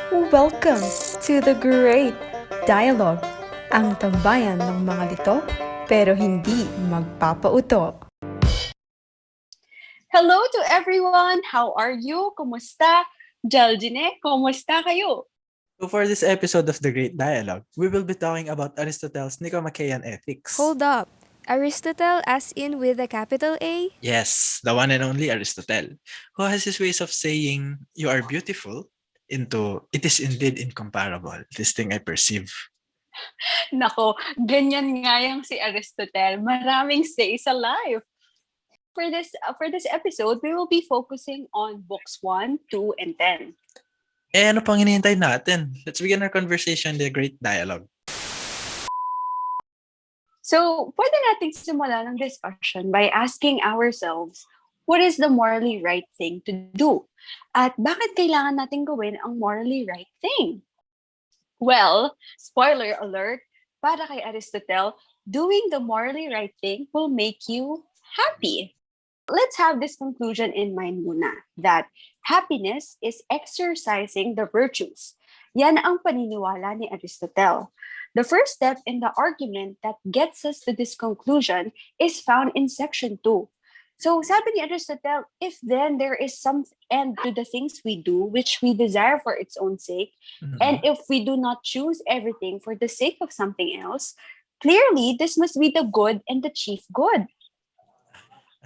Welcome to the Great Dialogue, ang tambayan ng mga lito pero hindi magpapauto. Hello to everyone! How are you? Kumusta? Jaljine, kumusta kayo? So for this episode of The Great Dialogue, we will be talking about Aristotle's Nicomachean ethics. Hold up. Aristotle as in with a capital A? Yes, the one and only Aristotle, who has his ways of saying, you are beautiful, into, it is indeed incomparable, this thing I perceive. Nako, ganyan nga yung si Aristotle. Maraming say sa life. For this episode, we will be focusing on books 1, 2, and 10. Eh ano pang hinihintay natin? Let's begin our conversation, The Great Dialogue. So, pwede nating simulan ng discussion by asking ourselves, what is the morally right thing to do? At bakit kailangan natin gawin ang morally right thing? Well, spoiler alert, para kay Aristotle, doing the morally right thing will make you happy. Let's have this conclusion in mind muna, that happiness is exercising the virtues. Yan ang paniniwala ni Aristotle. The first step in the argument that gets us to this conclusion is found in section 2. So sabi ni Aristotle, if then there is some end to the things we do which we desire for its own sake, and if we do not choose everything for the sake of something else, clearly this must be the good and the chief good.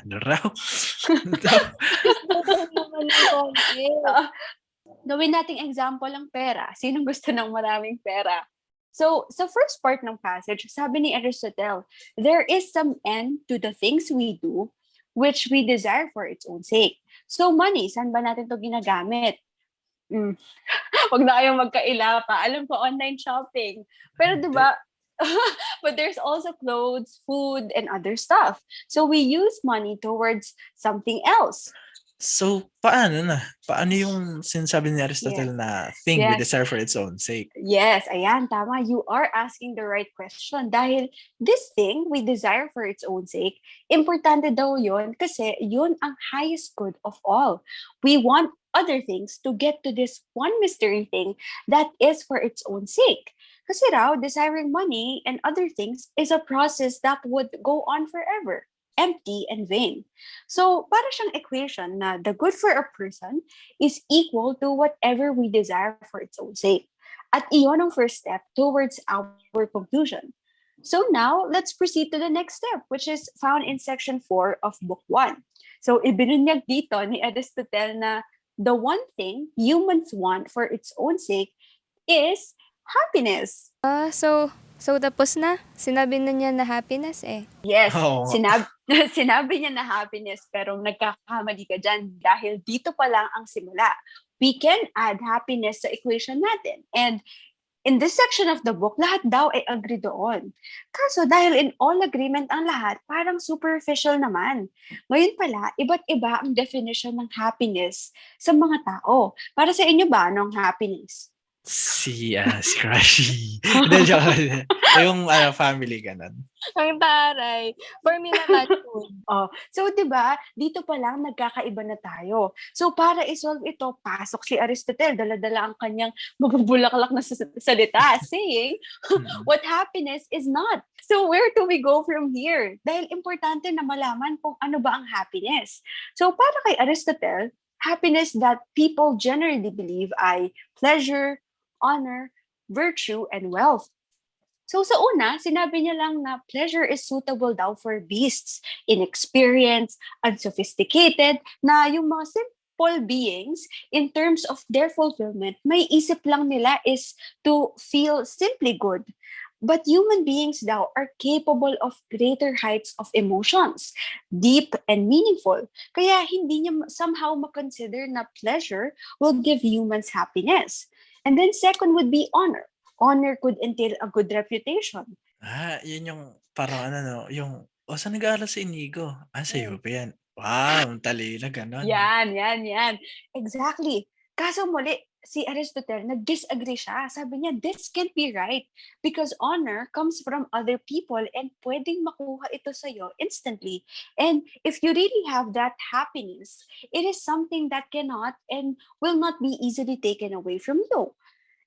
Ano raw? Gawin nating example ang pera. Sinong gusto ng maraming pera? So, sa first part ng passage, sabi ni Aristotle, there is some end to the things we do which we desire for its own sake. So, money, saan ba natin to ginagamit? Huwag na kayong magkaila pa. Alam ko, online shopping. Pero di ba, but there's also clothes, food, and other stuff. So, we use money towards something else. So, paano na? Paano yung sinasabi ni Aristotle na thing we Yes. desire for its own sake? Yes, ayan, tama. You are asking the right question. Dahil this thing we desire for its own sake, importante daw yun kasi yun ang highest good of all. We want other things to get to this one mystery thing that is for its own sake. Kasi raw, desiring money and other things is a process that would go on forever, empty and vain. So, para siyang equation na the good for a person is equal to whatever we desire for its own sake. At iyon ang first step towards our conclusion. So now, let's proceed to the next step, which is found in section 4 of book 1. So, ibinunyag dito ni Aristotle na the one thing humans want for its own sake is happiness. So tapos na? Sinabi na niya na happiness eh. Yes, Oo. sinabi niya na happiness, pero nagkakamali ka dyan dahil dito pa lang ang simula. We can add happiness sa equation natin. And in this section of the book, lahat daw ay agree doon. Kaso dahil in all agreement ang lahat, parang superficial naman. Ngayon pala, iba't iba ang definition ng happiness sa mga tao. Para sa inyo ba, anong happiness? Si Crushy. Hindi, joke. Yung family, ganun. Ang taray. For me naman food. So, di ba, dito pa lang nagkakaiba na tayo. So, para isolve ito, pasok si Aristotle, dala-dala ang kanyang mabubulaklak na salita, saying, what happiness is not. So, where do we go from here? Dahil importante na malaman kung ano ba ang happiness. So, para kay Aristotle, happiness that people generally believe ay pleasure, honor, virtue, and wealth. So sa una, sinabi niya lang na pleasure is suitable daw for beasts, inexperienced, unsophisticated, na yung mga simple beings, in terms of their fulfillment, may isip lang nila is to feel simply good. But human beings daw are capable of greater heights of emotions, deep and meaningful. Kaya hindi niya somehow makonsider na pleasure will give humans happiness. And then second would be honor. Honor could entail a good reputation. Yun yung parang yung, saan nag-aaral sa Inigo? Sa UP yan. Wow, talila, gano'n. Yan. Exactly. Kaso muli, si Aristotle, nag-disagree siya. Sabi niya, this can't be right because honor comes from other people and pwedeng makuha ito sa'yo instantly. And if you really have that happiness, it is something that cannot and will not be easily taken away from you.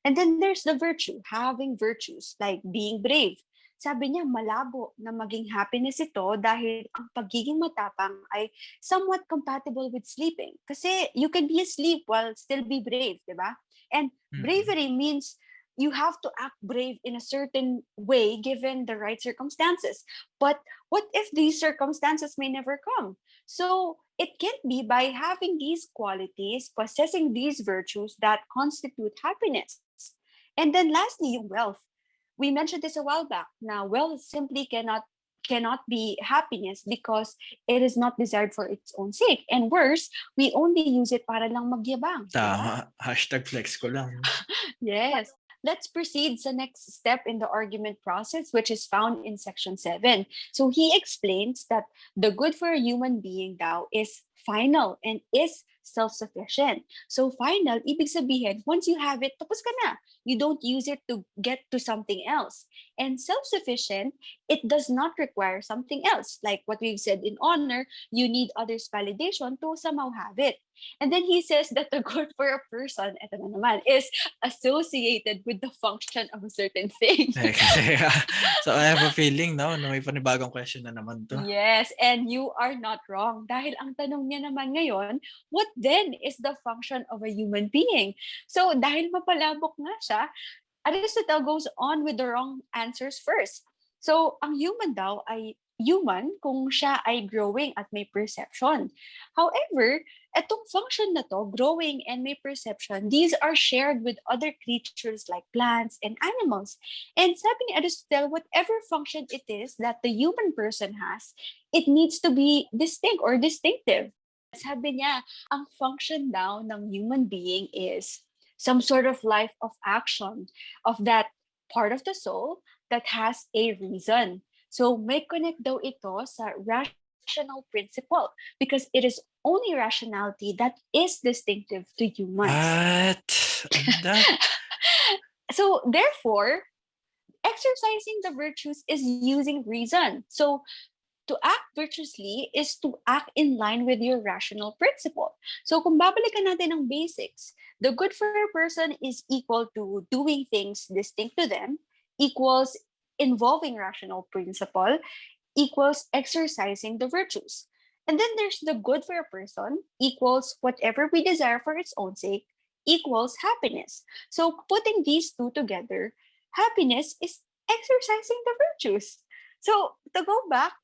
And then there's the virtue, having virtues like being brave. Sabi niya, malabo na maging happiness ito dahil ang pagiging matapang ay somewhat compatible with sleeping. Kasi you can be asleep while still be brave, di ba? And bravery means you have to act brave in a certain way given the right circumstances. But what if these circumstances may never come? So it can't be by having these qualities, possessing these virtues that constitute happiness. And then lastly, yung wealth. We mentioned this a while back. Now, wealth simply cannot be happiness because it is not desired for its own sake. And worse, we only use it para lang magyabang. Tama. Hashtag flex ko lang. Yes. Let's proceed to the next step in the argument process, which is found in section 7. So he explains that the good for a human being daw is final and is self-sufficient. So final, ibig sabihin, once you have it, tapos ka na. You don't use it to get to something else. And self-sufficient, it does not require something else. Like what we've said in honor, you need others' validation to somehow have it. And then he says that the good for a person, eto na naman, is associated with the function of a certain thing. So I have a feeling, no, may panibagong question na naman to. Yes, and you are not wrong. Dahil ang tanong niya naman ngayon, what then is the function of a human being? So dahil mapalabok nga siya, Aristotle goes on with the wrong answers first. So ang human daw ay human kung siya ay growing at may perception. However, etong function na to, growing and may perception, these are shared with other creatures like plants and animals. And sabi ni Aristotle, whatever function it is that the human person has, it needs to be distinct or distinctive. Sabi niya, ang function daw ng human being is some sort of life of action of that part of the soul that has a reason. So may connect daw ito sa rational principle because it is only rationality that is distinctive to humans. What? So therefore, exercising the virtues is using reason. So to act virtuously is to act in line with your rational principle. So kung babalikan natin ang basics, the good for a person is equal to doing things distinct to them, equals involving rational principle, equals exercising the virtues. And then there's the good for a person equals whatever we desire for its own sake equals happiness. So putting these two together, happiness is exercising the virtues. So to go back,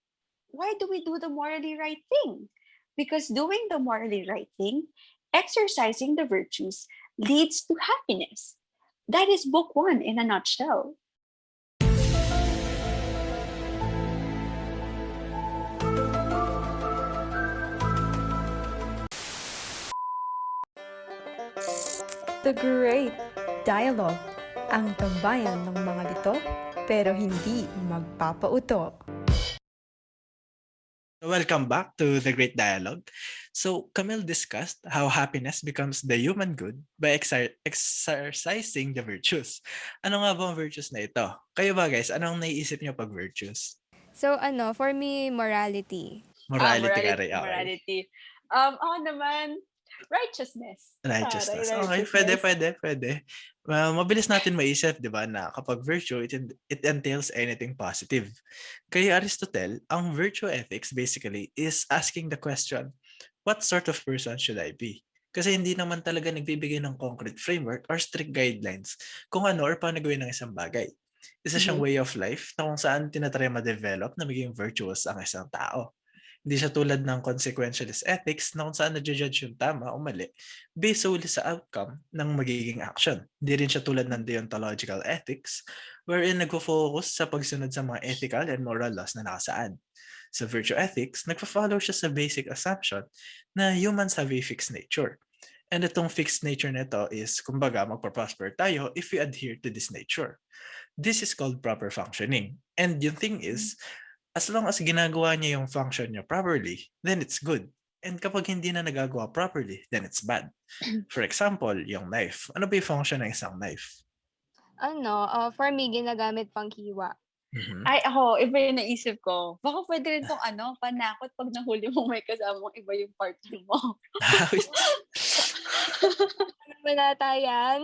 why do we do the morally right thing? Because doing the morally right thing, exercising the virtues, leads to happiness. That is book 1 in a nutshell. The Great Dialogue, ang tambayan ng mga lito pero hindi magpapautok. Welcome back to the Great Dialogue. So Camille discussed how happiness becomes the human good by exercising the virtues. Ano nga ba ang virtues na ito? Kayo ba guys, anong naiisip niyo pag virtues? So for me, morality. Morality, Ari. Okay. Morality. Ako naman, righteousness. Righteousness. Taray, Okay, righteousness. pwede. Well, mabilis natin maisip, di ba, na kapag virtue, it entails anything positive. Kay Aristotle, ang virtue ethics basically is asking the question, what sort of person should I be? Kasi hindi naman talaga nagbibigay ng concrete framework or strict guidelines kung ano or paano gawin ng isang bagay. Isa siyang way of life na kung saan tinatry ma-develop na maging virtuous ang isang tao. Hindi siya tulad ng consequentialist ethics na kung saan na-judge yung tama o mali based solely sa outcome ng magiging action. Hindi rin siya tulad ng deontological ethics wherein nagfo-focus sa pagsunod sa mga ethical and moral laws na nakasaad. Sa virtue ethics, nagfa-follow siya sa basic assumption na humans have a fixed nature. And itong fixed nature nito is, kumbaga, magpa-prosper tayo if we adhere to this nature. This is called proper functioning. And yung thing is, as long as ginagawa niya yung function niya properly, then it's good. And kapag hindi na nagagawa properly, then it's bad. For example, yung knife. Ano ba yung function ng isang knife? For me, ginagamit pang hiwa. Mhm. Ay, ako, iba yung naisip ko. Baka pwede rin tong panakot pag nahuli mo may kasamang iba yung partner mo. Ano ba nata yan?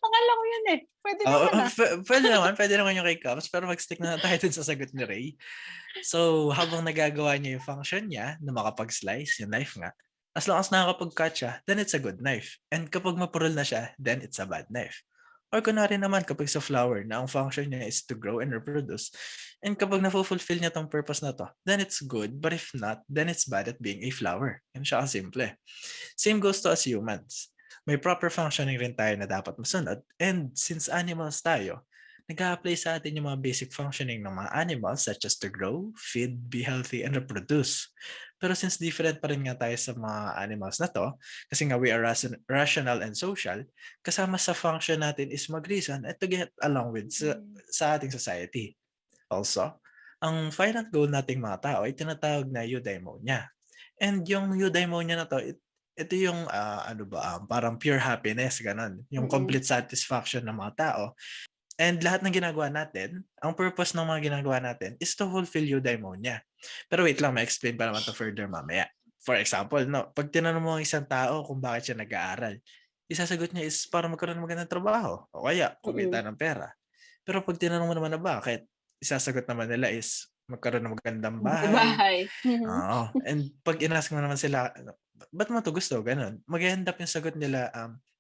Akala ko yun eh. Pwede Oo, naman pwede naman yung kay Caps, pero mag-stick na tayo dun sa sagot ni Ray. So, habang nagagawa niya yung function niya na makapag-slice, yung knife nga, as long as nakakapag-cut siya, then it's a good knife. And kapag mapurol na siya, then it's a bad knife. Or kunwari naman kapag sa flower na ang function niya is to grow and reproduce, and kapag na-fulfill niya tong purpose na to, then it's good. But if not, then it's bad at being a flower. Yan siya kasimple. Same goes to us humans. May proper functioning rin tayo na dapat masunod. And since animals tayo, nag-a-apply sa atin yung mga basic functioning ng mga animals such as to grow, feed, be healthy, and reproduce. Pero since different pa rin nga tayo sa mga animals na to, kasi nga we are rational and social, kasama sa function natin is mag-reason and to get along with sa ating society. Also, ang final goal nating mga tao ay tinatawag na eudaimonia. And yung eudaimonia na to, ito yung parang pure happiness, ganun. Yung complete satisfaction ng mga tao. And lahat ng ginagawa natin, ang purpose ng mga ginagawa natin is to fulfill eudaimonia. Pero wait lang, ma-explain pa naman to further mamaya. For example, pag tinanong mo ang isang tao kung bakit siya nag-aaral, isasagot niya is para magkaroon ng magandang trabaho o kaya kumita ng pera. Pero pag tinanong mo naman na bakit, isasagot naman nila is magkaroon ng magandang bahay. bahay. Oo. And pag inask mo naman sila, ba't mo to gusto? Ganun. Mag-end up yung sagot nila,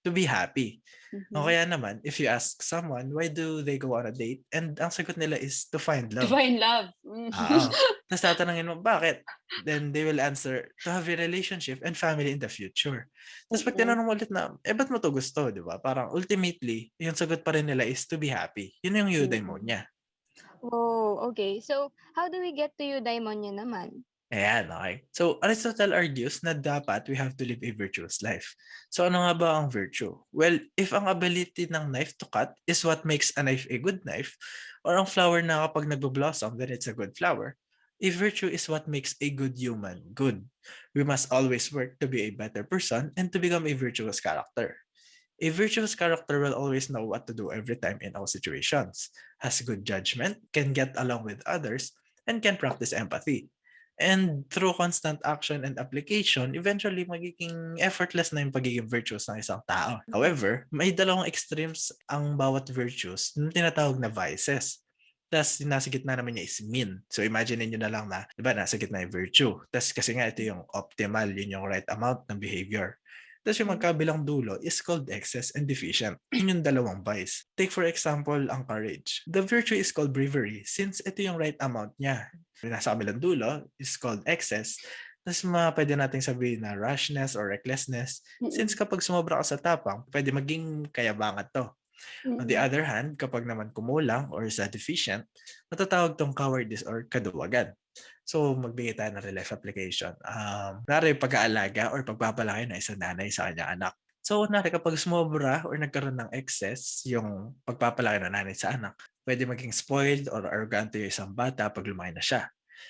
to be happy. O kaya naman, if you ask someone, why do they go on a date? And ang sagot nila is to find love. Divine love. Oo. Tapos tatanungin mo, bakit? Then they will answer, to have a relationship and family in the future. Tapos pag tinanong mo ulit na, ba't mo to gusto? Di ba? Parang ultimately, yung sagot pa rin nila is to be happy. Yun yung eudaimonia. Oh, okay. So, how do we get to eudaimonia naman? Ayan, okay. So, Aristotle argues na dapat we have to live a virtuous life. So, ano nga ba ang virtue? Well, if ang ability ng knife to cut is what makes a knife a good knife, or ang flower na kapag nagbo-blossom, then it's a good flower, a virtue is what makes a good human good. We must always work to be a better person and to become a virtuous character. A virtuous character will always know what to do every time in all situations, has good judgment, can get along with others, and can practice empathy. And through constant action and application, eventually magiging effortless na yung pagiging virtuous ng isang tao. However, may dalawang extremes ang bawat virtues na tinatawag na vices. Tapos nasa gitna naman niya is mean. So imagine niyo na lang na, di ba, nasa gitna yung virtue. Tapos kasi nga ito yung optimal, yun yung right amount ng behavior. Tapos yung magkabilang dulo is called excess and deficient. Yun yung dalawang vice. Take for example, ang courage. The virtue is called bravery since ito yung right amount niya. Nasa kabilang dulo is called excess. Tapos pwede nating sabihin na rashness or recklessness since kapag sumobra ka sa tapang, pwede maging kayabangan to. On the other hand, kapag naman kumulang or sa deficient, matatawag tong cowardice or kaduwagan. So, magbigay tayo ng real life application. Nari pag-aalaga or pagpapalaki ng isang nanay sa kanyang anak. So, nari kapag sumobra or nagkaroon ng excess yung pagpapalaki ng nanay sa anak, pwede maging spoiled or arrogant yung isang bata pag lumaki na siya.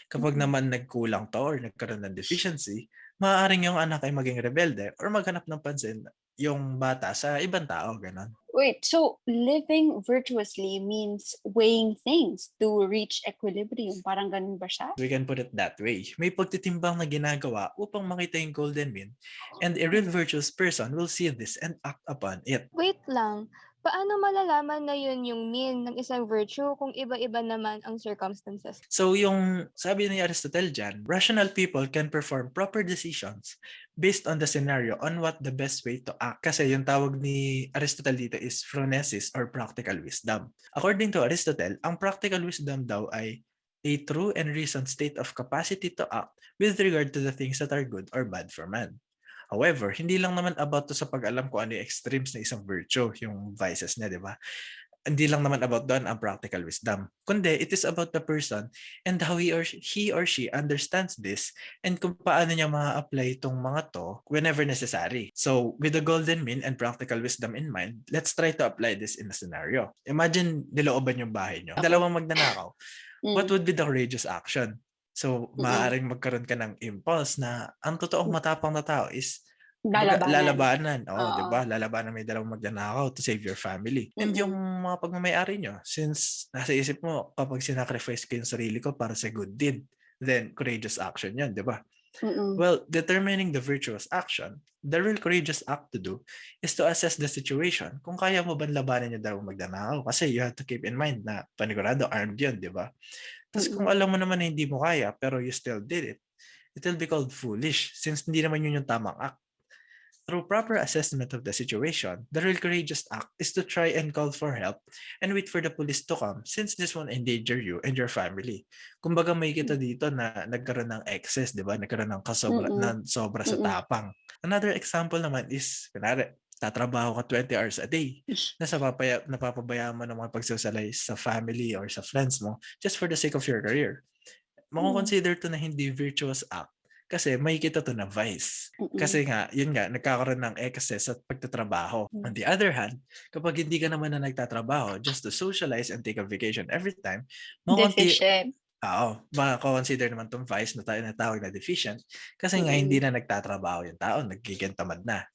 Kapag naman nagkulang to or nagkaroon ng deficiency, maaaring yung anak ay maging rebelde or maghanap ng pansin yung bata sa ibang tao, ganon. Wait, so living virtuously means weighing things to reach equilibrium. Parang ganun ba siya? We can put it that way. May pagtitimbang na ginagawa upang makita yung golden mean, and a real virtuous person will see this and act upon it. Wait lang. Paano malalaman na yun yung mean ng isang virtue kung iba-iba naman ang circumstances? So yung sabi ni Aristotle dyan, rational people can perform proper decisions based on the scenario on what the best way to act. Kasi yung tawag ni Aristotle dito is phronesis or practical wisdom. According to Aristotle, ang practical wisdom daw ay a true and reasoned state of capacity to act with regard to the things that are good or bad for man. However, hindi lang naman about to sa pag-alam kung ano yung extremes na isang virtue, yung vices niya, di ba? Hindi lang naman about doon ang practical wisdom. Kundi, it is about the person and how he or she understands this and kung paano niya ma-apply itong mga to whenever necessary. So, with the golden mean and practical wisdom in mind, let's try to apply this in a scenario. Imagine, nilooban yung bahay niyo. Dalawang magnanakaw. What would be the courageous action? So, Mm. maaaring magkaroon ka ng impulse na ang totoong matapang na tao is Lalabanan. lalabanan. Oo, di Oo. ba? Lalabanan, may dalang magnanakaw to save your family. And yung mga pagmamayari nyo, since nasa isip mo, kapag sinacrifice ko yung sarili ko para sa good deed, then courageous action yan, di ba? Well, determining the virtuous action, the real courageous act to do is to assess the situation. Kung kaya mo ba labanan yung dalawang magnanakaw? Kasi you have to keep in mind na panigurado, armed yun, di ba? Tapos kung alam mo naman na hindi mo kaya, pero you still did it, it will be called foolish since hindi naman yun yung tamang act. Through proper assessment of the situation, the real courageous act is to try and call for help and wait for the police to come since this won't endanger you and your family. Kumbaga may kita dito na nagkaroon ng excess, di ba? Nagkaroon ng sobra sa tapang. Another example naman is, kunwari, tatrabaho ka 20 hours a day. Napapabayaan mo ng mga pagsasalay sa family or sa friends mo just for the sake of your career. Mako-consider to na hindi virtuous act kasi may kita to na vice. Kasi nga, yun nga, nagkakaroon ng excess at pagtatrabaho. On the other hand, kapag hindi ka naman na nagtatrabaho just to socialize and take a vacation every time, Deficient. mako-consider naman tong vice na tawag na deficient kasi nga hindi na nagtatrabaho yung tao, nagkikintamad na.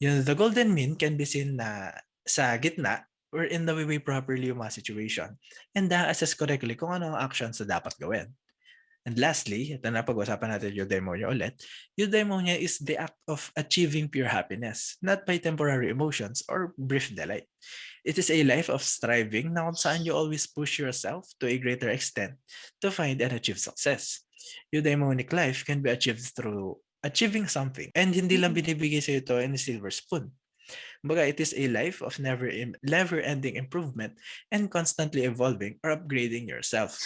The golden mean can be seen na sa gitna or in the way properly yung mga situation and assess correctly kung ano ang actions na dapat gawin. And lastly, ito na pag-usapan natin eudaimonia ulit. Eudaimonia is the act of achieving pure happiness, not by temporary emotions or brief delight. It is a life of striving na kung saan you always push yourself to a greater extent to find and achieve success. Eudaimonic life can be achieved through achieving something and hindi lang binibigay sa ito in a silver spoon. Baga, it is a life of never-ending improvement and constantly evolving or upgrading yourself.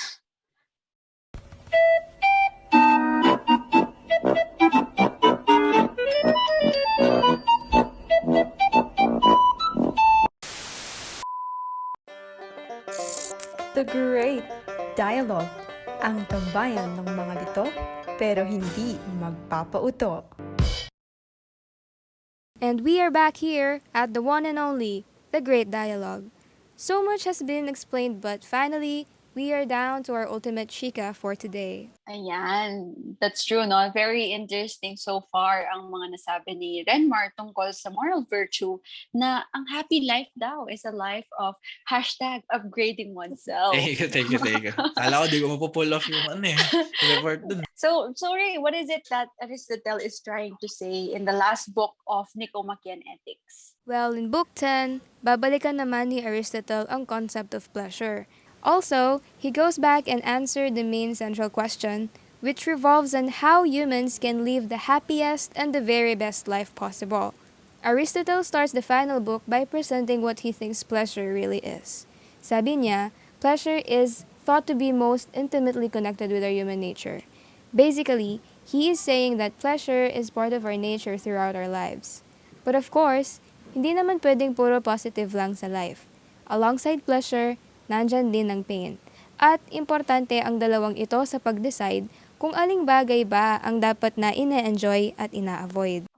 The Great Dialogue, ang tambayan ng mga lito pero hindi magpapauto. And we are back here at the one and only, the Great Dialogue. So much has been explained, but finally, we are down to our ultimate Chica for today. Ayan, that's true, no? Very interesting so far ang mga nasabi ni Renmar tungkol sa moral virtue na ang happy life daw is a life of #upgrading oneself. Thank you. Kala ko di ko mapupull off yung report dun. So, sorry, what is it that Aristotle is trying to say in the last book of Nicomachean Ethics? Well, in Book 10, babalikan naman ni Aristotle ang concept of pleasure. Also, he goes back and answered the main central question, which revolves on how humans can live the happiest and the very best life possible. Aristotle starts the final book by presenting what he thinks pleasure really is. Sabi niya, pleasure is thought to be most intimately connected with our human nature. Basically, he is saying that pleasure is part of our nature throughout our lives. But of course, hindi naman pwedeng puro positive lang sa life. Alongside pleasure, nandyan din ang pain. At importante ang dalawang ito sa pag-decide kung aling bagay ba ang dapat na ine-enjoy at ina-avoid.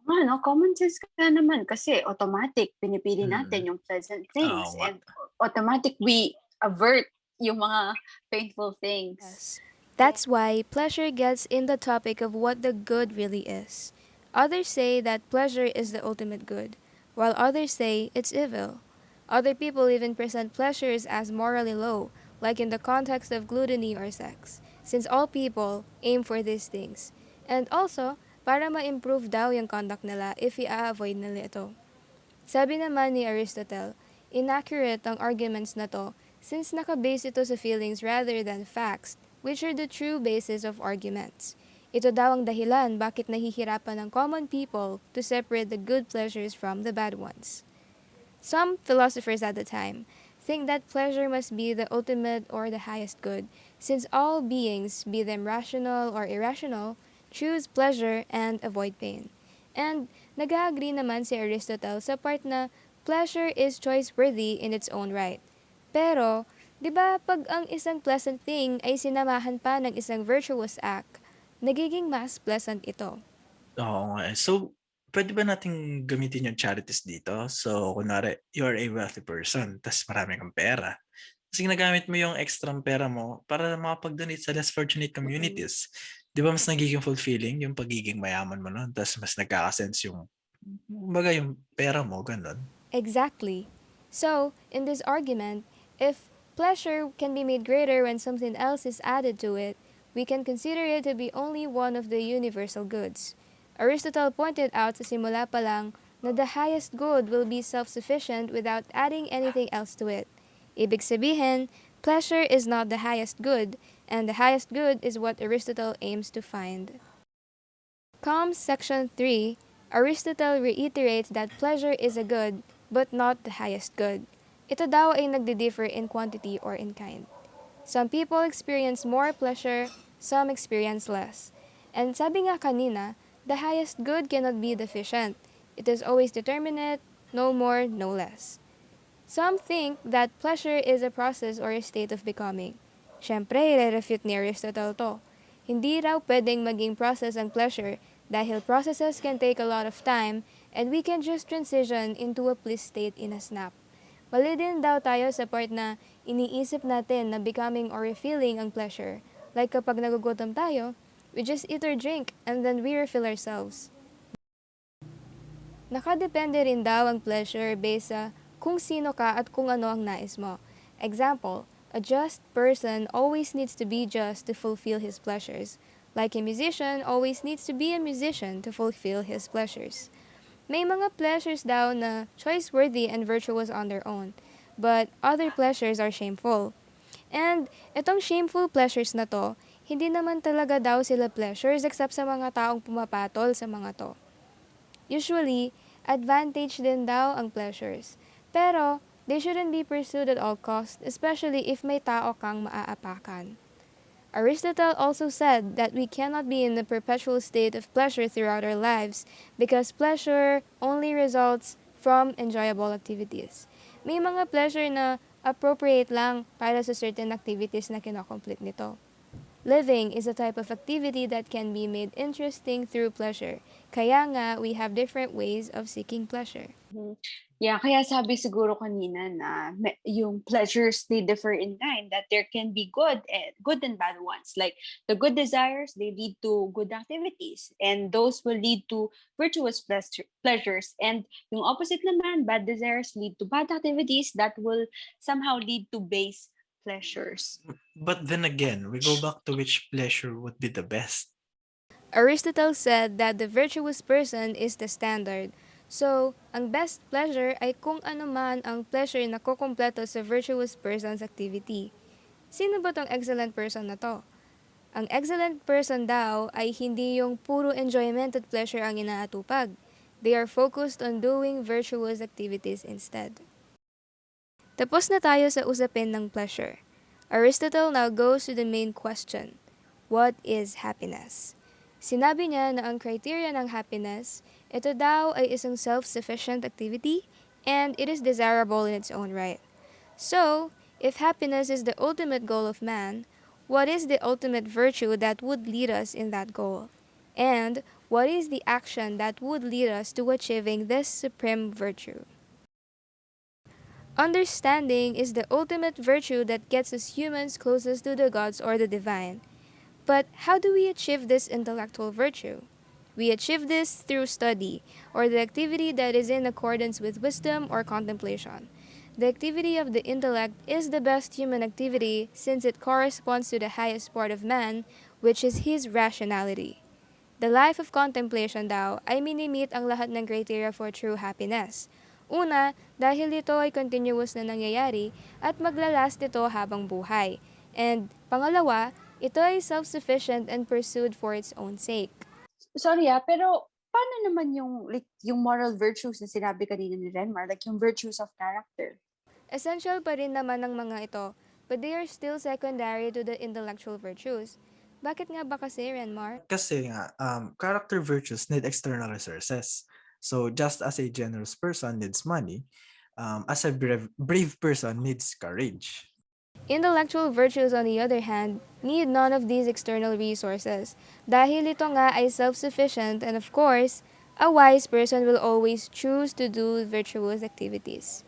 Common sense ka naman kasi automatic pinipili natin yung pleasant things and automatic we avert yung mga painful things. Yes. That's why pleasure gets in the topic of what the good really is. Others say that pleasure is the ultimate good, while others say it's evil. Other people even present pleasures as morally low, like in the context of gluttony or sex, since all people aim for these things. And also, para ma-improve daw yung conduct nila if i-avoid nila ito. Sabi naman ni Aristotle, inaccurate ang arguments na to since nakabase ito sa feelings rather than facts, which are the true basis of arguments. Ito daw ang dahilan bakit nahihirapan ng common people to separate the good pleasures from the bad ones. Some philosophers at the time think that pleasure must be the ultimate or the highest good, since all beings, be them rational or irrational, choose pleasure and avoid pain. And nag-agree naman si Aristotle sa part na pleasure is choice-worthy in its own right. Pero, di ba pag ang isang pleasant thing ay sinamahan pa ng isang virtuous act, nagiging mas pleasant ito? Oo nga. So, pwede ba nating gamitin yung charities dito? So, kunwari, you're a wealthy person, tas marami kang pera. Kasi ginagamit mo yung extra pera mo para makapag-donate sa less fortunate communities. Di ba mas nagiging fulfilling yung pagiging mayaman mo nun? Tapos mas nagkakasense yung, kumbaga yung pera mo, ganun. Exactly. So, in this argument, if pleasure can be made greater when something else is added to it, we can consider it to be only one of the universal goods. Aristotle pointed out sa simula pa lang na the highest good will be self-sufficient without adding anything else to it. Ibig sabihin, pleasure is not the highest good, and the highest good is what Aristotle aims to find. Comes section 3, Aristotle reiterates that pleasure is a good, but not the highest good. Ito daw ay nagdi-differ in quantity or in kind. Some people experience more pleasure, some experience less. And sabi nga kanina, the highest good cannot be deficient. It is always determinate, no more, no less. Some think that pleasure is a process or a state of becoming. Siyempre, i-refute ni Aristotle to. Hindi raw pwedeng maging process ang pleasure dahil processes can take a lot of time and we can just transition into a bliss state in a snap. Mali din daw tayo sa part na iniisip natin na becoming or feeling ang pleasure. Like kapag nagugutom tayo, we just eat or drink and then we refill ourselves. Nakadepende rin daw ang pleasure based sa kung sino ka at kung ano ang nais mo. Example, a just person always needs to be just to fulfill his pleasures. Like a musician always needs to be a musician to fulfill his pleasures. May mga pleasures daw na choice-worthy and virtuous on their own, but other pleasures are shameful. And itong shameful pleasures na to, hindi naman talaga daw sila pleasures except sa mga taong pumapatol sa mga to. Usually, advantage din daw ang pleasures. Pero, they shouldn't be pursued at all costs, especially if may tao kang maaapakan. Aristotle also said that we cannot be in a perpetual state of pleasure throughout our lives because pleasure only results from enjoyable activities. May mga pleasure na appropriate lang para sa certain activities na kinokomplete nito. Living is a type of activity that can be made interesting through pleasure. Kaya nga, we have different ways of seeking pleasure. Yeah, kaya sabi siguro kanina na yung pleasures, they differ in kind, that there can be good and bad ones. Like the good desires, they lead to good activities, and those will lead to virtuous pleasures. And yung opposite naman, bad desires lead to bad activities that will somehow lead to base pleasures. But then again, we go back to which pleasure would be the best. Aristotle said that the virtuous person is the standard. So, ang best pleasure ay kung ano man ang pleasure na kukumpleto sa virtuous person's activity. Sino ba tong excellent person na to? Ang excellent person daw ay hindi yung puro enjoyment at pleasure ang inaatupag. They are focused on doing virtuous activities instead. Tapos na tayo sa usapin ng pleasure. Aristotle now goes to the main question. What is happiness? Sinabi niya na ang criteria ng happiness, ito daw ay isang self-sufficient activity and it is desirable in its own right. So, if happiness is the ultimate goal of man, what is the ultimate virtue that would lead us in that goal? And what is the action that would lead us to achieving this supreme virtue? Understanding is the ultimate virtue that gets us humans closest to the gods or the divine. But how do we achieve this intellectual virtue? We achieve this through study, or the activity that is in accordance with wisdom or contemplation. The activity of the intellect is the best human activity since it corresponds to the highest part of man, which is his rationality. The life of contemplation daw ay minimit ang lahat ng criteria for true happiness. Una, dahil ito ay continuous na nangyayari at maglalast ito habang buhay. And pangalawa, ito ay self-sufficient and pursued for its own sake. Sorry pero paano naman yung moral virtues na sinabi kanina ni Renmar, like yung virtues of character? Essential pa rin naman ng mga ito, but they are still secondary to the intellectual virtues. Bakit nga ba kasi, Renmar? Kasi nga, character virtues need external resources. So just as a generous person needs money, as a brave person needs courage. Intellectual virtues, on the other hand, need none of these external resources dahil ito nga ay self-sufficient and of course, a wise person will always choose to do virtuous activities.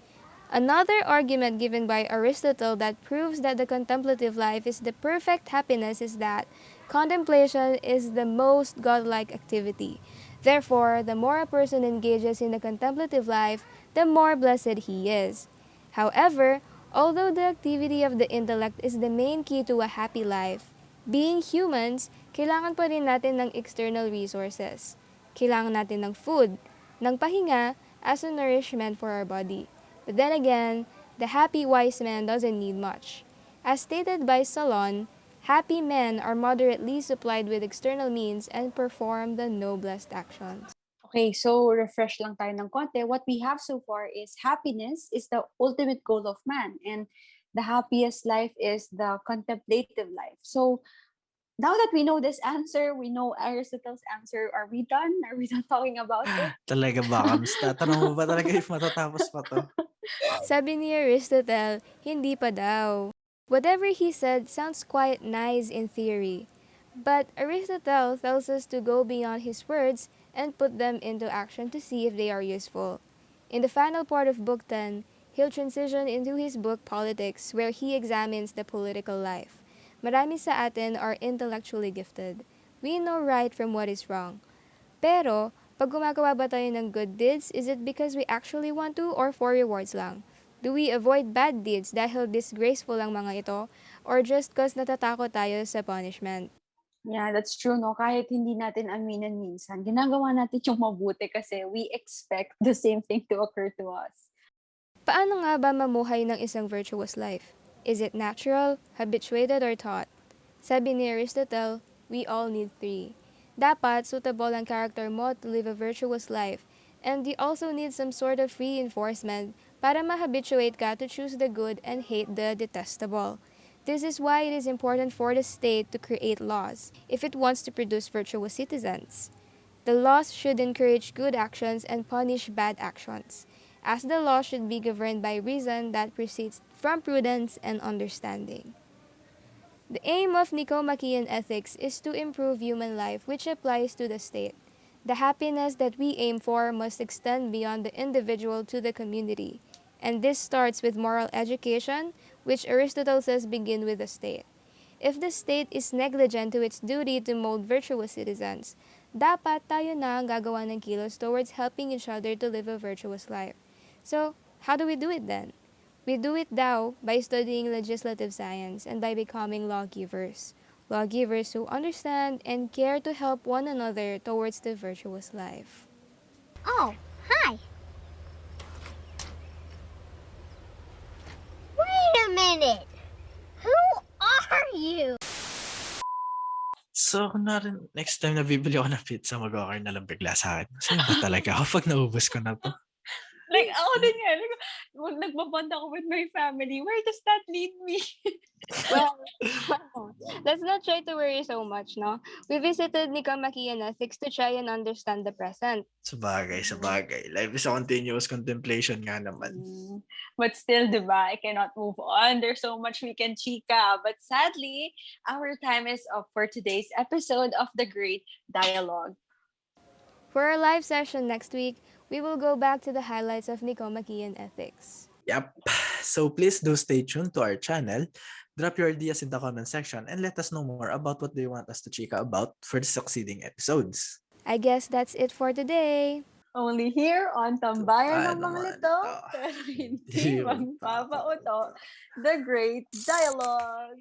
Another argument given by Aristotle that proves that the contemplative life is the perfect happiness is that contemplation is the most godlike activity. Therefore, the more a person engages in the contemplative life, the more blessed he is. However, although the activity of the intellect is the main key to a happy life, being humans, kailangan pa rin natin ng external resources. Kailangan natin ng food, ng pahinga, as a nourishment for our body. But then again, the happy wise man doesn't need much. As stated by Solon, happy men are moderately supplied with external means and perform the noblest actions. Okay, so refresh lang tayo ng konti. What we have so far is happiness is the ultimate goal of man, and the happiest life is the contemplative life. So now that we know this answer, we know Aristotle's answer, are we done? Are we done talking about it? Talaga ba, Kams? Tatanong mo ba talaga if matatapos pa to? Sabi ni Aristotle, hindi pa daw. Whatever he said sounds quite nice in theory. But Aristotle tells us to go beyond his words and put them into action to see if they are useful. In the final part of Book 10, he'll transition into his book Politics, where he examines the political life. Marami sa atin are intellectually gifted. We know right from what is wrong. Pero, pag gumagawa ba tayo ng good deeds, is it because we actually want to or for rewards lang? Do we avoid bad deeds dahil disgraceful ang mga ito or just cause natatakot tayo sa punishment? Yeah, that's true, no? Kahit hindi natin aminin minsan, ginagawa natin yung mabuti kasi we expect the same thing to occur to us. Paano nga ba mamuhay ng isang virtuous life? Is it natural, habituated, or taught? Sabi ni Aristotle, we all need three. Dapat suitable ang character mo to live a virtuous life, and you also need some sort of reinforcement para ma-habituate ka to choose the good and hate the detestable. This is why it is important for the state to create laws if it wants to produce virtuous citizens. The laws should encourage good actions and punish bad actions, as the law should be governed by reason that proceeds from prudence and understanding. The aim of Nicomachean ethics is to improve human life, which applies to the state. The happiness that we aim for must extend beyond the individual to the community, and this starts with moral education, which Aristotle says begin with the state. If the state is negligent to its duty to mold virtuous citizens, dapat tayo na ang gagawa ng kilos towards helping each other to live a virtuous life. So, how do we do it then? We do it daw by studying legislative science and by becoming lawgivers. Lawgivers who understand and care to help one another towards the virtuous life. Oh, hi. Wait a minute. Who are you? So, kunwari, next time na bibili ako ng pizza, mag-o-occur na lang bigla sa akin. Saan ba talaga ako pag naubos ko na to? Like, ako din nga, like, nagbabond ako with my family. Where does that lead me? Well, let's not try to worry so much, no? We visited Nicomachean ethics to try and understand the present. Sabagay, sabagay. Life is a continuous contemplation nga naman. But still, diba, I cannot move on. There's so much we can chika. But sadly, our time is up for today's episode of The Great Dialogue. For our live session next week, we will go back to the highlights of Nicomachean ethics. Yep. So please do stay tuned to our channel. Drop your ideas in the comment section and let us know more about what you want us to chika about for the succeeding episodes. I guess that's it for today. Only here on Tambayan ng mga naman Lito, ito. pero hindi magpapauto. The Great Dialogue.